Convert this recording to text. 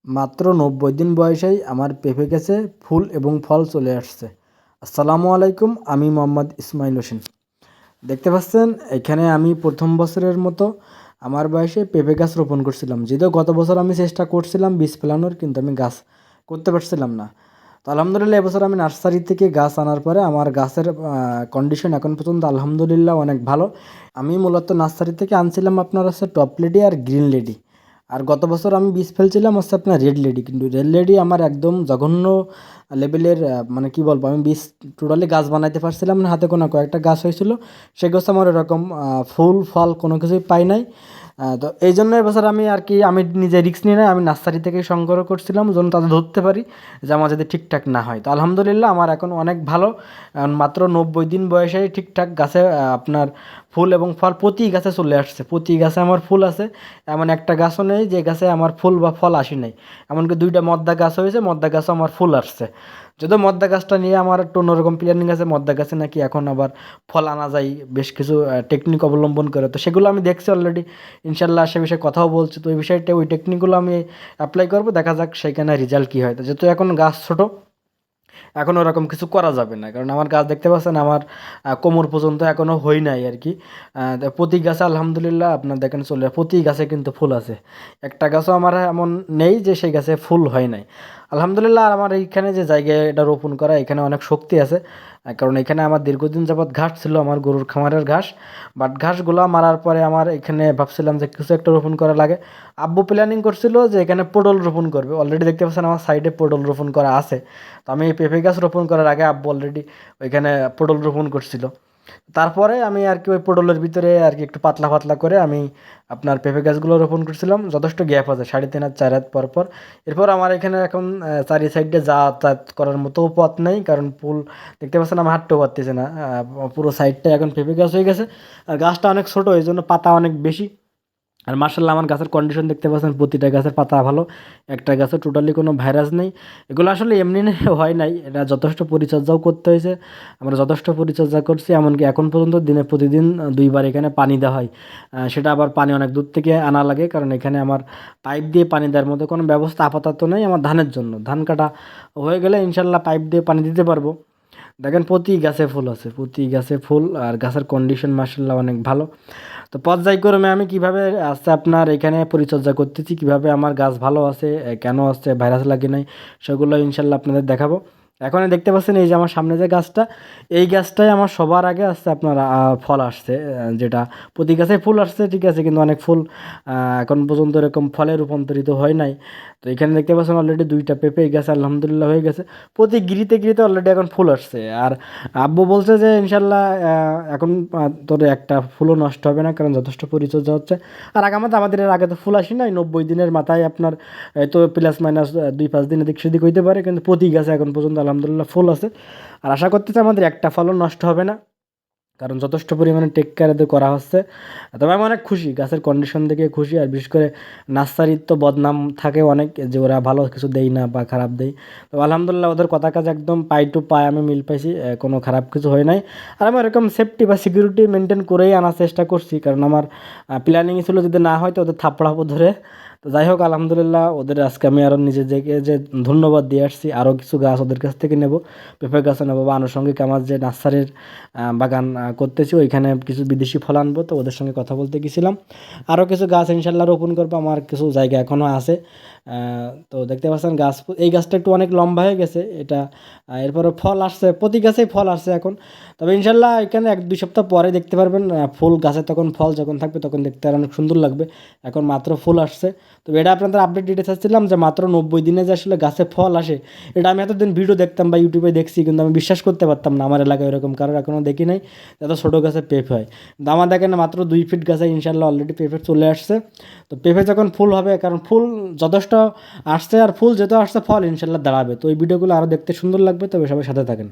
মাত্র ৯০ দিন বয়সেই আমার পেঁপে গাছে ফুল এবং ফল চলে আসছে। আসসালামু আলাইকুম, আমি মোহাম্মদ ইসমাইল হোসেন। দেখতে পাচ্ছেন এখানে আমি প্রথম বছরের মতো আমার বয়সে পেঁপে গাছ রোপণ করছিলাম। যদিও গত বছর আমি চেষ্টা করছিলাম বীজ ফেলানোর, কিন্তু আমি গাছ করতে পারছিলাম না। তো আলহামদুলিল্লাহ এবছর আমি নার্সারি থেকে গাছ আনার পরে আমার গাছের কন্ডিশন এখন পর্যন্ত আলহামদুলিল্লাহ অনেক ভালো। আমি মূলত নার্সারি থেকে আনছিলাম আপনার হচ্ছে টপ লেডি আর গ্রিন লেডি। আর গত বছর আমি বীজ ফেলছিলাম হচ্ছে আপনার রেড লেডি, কিন্তু রেড লেডি আমার একদম জঘন্য লেভেলের, মানে কি বলবো, আমি বীজ টোটালি গাছ বানাইতে পারছিলাম না। হাতে কোনো কয়েকটা গাছ হয়েছিল, সে গাছ আমার এরকম ফুল ফল কোনো কিছুই পাই নাই। তো এই জন্য এবছর আমি আর কি আমি নিজে রিস্ক নিয়ে নেই, আমি নার্সারি থেকে সংগ্রহ করছিলাম যেন তাদের ধরতে পারি যে আমার যদি ঠিকঠাক না হয়। তো আলহামদুলিল্লাহ আমার এখন অনেক ভালো। মাত্র ৯০ দিন বয়সে ঠিকঠাক গাছে আপনার ফুল এবং ফল প্রতি গাছে চলে আসছে। প্রতি গাছে আমার ফুল আছে, এমন একটা গাছও নেই যে গাছে আমার ফুল বা ফল আসে নাই। এমনকি 2টা মদ্দা গাছ হয়েছে, মদ্দা গাছও আমার ফুল আসছে। যদিও মদ্দা গাছটা নিয়ে আমার একটু অন্যরকম প্ল্যানিং আছে, মদ্দা গাছে নাকি এখন আবার ফল আনা যায় বেশ কিছু টেকনিক অবলম্বন করে। তো সেগুলো আমি দেখছি অলরেডি, ইনশাল্লাহ সে বিষয়ে কথাও বলছি। তো ওই বিষয়টা, ওই টেকনিকগুলো আমি অ্যাপ্লাই করবো, দেখা যাক সেখানে রেজাল্ট কী হয়। তো যেহেতু এখন গাছ ছোটো, এখন ওরকম কিছু করা যাবে না, কারণ আমার গাছ দেখতে পাচ্ছেন আমার কোমর পর্যন্ত এখনও হই নাই আর কি। তো প্রতি গাছে আলহামদুলিল্লাহ আপনার দেখেন চলে, প্রতি গাছে কিন্তু ফুল আছে। একটা গাছও আমার এমন নেই যে সেই গাছে ফুল হয় নাই আলহামদুলিল্লাহ। আর আমার এইখানে যে জায়গায় এটা রোপণ করা, এখানে অনেক শক্তি আছে। কারণ এখানে আমার দীর্ঘদিন যাবৎ ঘাস ছিল, আমার গরুর খামারের ঘাস। বাট ঘাসগুলো মারার পরে আমার এখানে ভাবছিলাম যে কিছু একটা রোপণ করা লাগে। আব্বু প্ল্যানিং করছিল যে এখানে পটল রোপণ করবে। অলরেডি দেখতে পাচ্ছেন আমার সাইডে পটল রোপণ করা আছে। তো আমি এই পেঁপে গাছ রোপণ করার আগে আব্বু অলরেডি ওইখানে পটল রোপণ করছিল। তারপরে আমি আর কি ওই পটলের ভিতরে আর কি একটু পাতলা পাতলা করে আমি আপনার পেঁপে গাছগুলো রোপণ করছিলাম। যথেষ্ট গ্যাপ আছে, 3.5 হাত 4 হাত পর পর। এরপর আমার এখানে এখন চারি সাইডে যাতায়াত করার মতো পথ নেই, কারণ ফুল দেখতে পাচ্ছেন আমি হাঁটতেও পারতেছি না। পুরো সাইডটা এখন পেঁপে গাছ হয়ে গেছে। আর গাছটা অনেক ছোটো, এই জন্য পাতা অনেক বেশি। আর মার্শাল্লাহ আমার গাছের কন্ডিশন দেখতে পাচ্ছেন, প্রতিটা গাছের পাতা ভালো, একটা গাছে টোটালি কোনো ভাইরাস নেই। এগুলো আসলে এমনি হয় নাই, এটা যথেষ্ট পরিচর্যাও করতে হয়েছে। আমরা যথেষ্ট পরিচর্যা করছি, এমনকি এখন পর্যন্ত দিনে প্রতিদিন 2বার এখানে পানি দেওয়া হয়। সেটা আবার পানি অনেক দূর থেকে আনা লাগে, কারণ এখানে আমার পাইপ দিয়ে পানি দেওয়ার মতো কোনো ব্যবস্থা আপাতত নেই। আমার ধানের জন্য, ধান কাটা হয়ে গেলে ইনশাল্লাহ পাইপ দিয়ে পানি দিতে পারবো। দেখেন প্রতি গাছে ফুল আছে, প্রতি গাছে ফুল, আর গাছের কন্ডিশন মার্শাল্লাহ অনেক ভালো। তো পর্যায়ক্রমে আমি কিভাবে আস্তে আপনার এখানে পরিচর্যা করতেছি, কিভাবে আমার গাছ ভালো আছে, কেন আছে, ভাইরাস লাগে নাই, সেগুলো ইনশাল্লাহ আপনাদের দেখাবো। এখন দেখতে পাচ্ছেন এই যে আমার সামনে যে গাছটা, এই গাছটাই আমার সবার আগে আসছে আপনার ফল আসছে। যেটা প্রতি গাছে ফুল আসছে ঠিক আছে, কিন্তু অনেক ফুল এখন পর্যন্ত এরকম ফলে রূপান্তরিত হয় নাই। তো এখানে দেখতে পাচ্ছেন অলরেডি 2টা পেঁপে গাছ আলহামদুলিল্লাহ হয়ে গেছে। প্রতি গিরিতে গিরিতে অলরেডি এখন ফুল আসছে। আর আব্বু বলছে যে ইনশাল্লাহ এখন তোর একটা ফুলও নষ্ট হবে না, কারণ যথেষ্ট পরিচর্যা হচ্ছে। আর আগামাতে আমাদের এর আগে তো ফুল আসি নাই, 90 দিনের মাথায় আপনার তো প্লাস মাইনাস 2-5 দিন এদিক সেদিক হইতে পারে, কিন্তু প্রতি গাছে এখন পর্যন্ত আলহামদুলিল্লাহ ফুল আছে। আর আশা করতেছি আমাদের একটা ফলও নষ্ট হবে না, কারণ যথেষ্ট পরিমাণে টেক কেয়ার এদের করা হচ্ছে। তবে আমি অনেক খুশি, গাছের কন্ডিশন দেখে খুশি। আর বিশেষ করে নার্সারির তো বদনাম থাকে অনেক, যে ওরা ভালো কিছু দেয় না বা খারাপ দেয়। তো আলহামদুলিল্লাহ ওদের কথা কাজ একদম পাই টু পাই আমি মিল পাইছি, কোনো খারাপ কিছু হয় নাই। আর আমি এরকম সেফটি বা সিকিউরিটি মেনটেন করেই আনার চেষ্টা করছি, কারণ আমার প্ল্যানিং ছিল যদি না হয় তো ওদের থাপড়াবো ধরে। তো যাই হোক আলহামদুলিল্লাহ ওদের আজকে আমি আরও নিজে থেকে যে ধন্যবাদ দিয়ে আসছি। আরও কিছু গাছ ওদের কাছ থেকে নেব, পেঁপে গাছও নেবো, বা আনুষঙ্গিক আমার যে নার্সারির বাগান করতেছি ওইখানে কিছু বিদেশি ফল আনবো। তো ওদের সঙ্গে কথা বলতে গেছিলাম, আরও কিছু গাছ ইনশাল্লাহ রোপণ করবো, আমার কিছু জায়গা এখনও আছে। তো দেখতে পাচ্ছেন গাছ, এই গাছটা একটু অনেক লম্বা হয়ে গেছে এটা। এরপরে ফল আসছে, প্রতি গাছেই ফল আসছে এখন। তবে ইনশাল্লাহ এখানে 1-2 সপ্তাহ পরে দেখতে পারবেন ফুল গাছে, তখন ফল যখন থাকবে তখন দেখতে আর অনেক সুন্দর লাগবে। এখন মাত্র ফুল আসছে। তো এটা আপনাদের আপডেট দিতে চাচ্ছিলাম যে মাত্র 90 দিনে যে আসলে গাছে ফল আসে, এটা আমি এতদিন ভিডিও দেখতাম বা ইউটিউবে দেখছি, কিন্তু আমি বিশ্বাস করতে পারতাম না আমার এলাকায় এরকম কারোর এখনও দেখি নাই এত ছোটো গাছে পেঁপে হয়। কিন্তু আমার দেখেন মাত্র 2 ফিট গাছে ইনশাল্লাহ অলরেডি পেঁপে চলে আসছে। তো পেঁপে যখন ফুল হবে, কারণ ফুল যথেষ্ট আসছে, আর ফুল যেহেতু আসছে ফল ইনশাল্লাহ দাঁড়াবে। তো এই ভিডিওগুলো আরও দেখতে সুন্দর লাগবে, তবে সবাই সাথে থাকেন।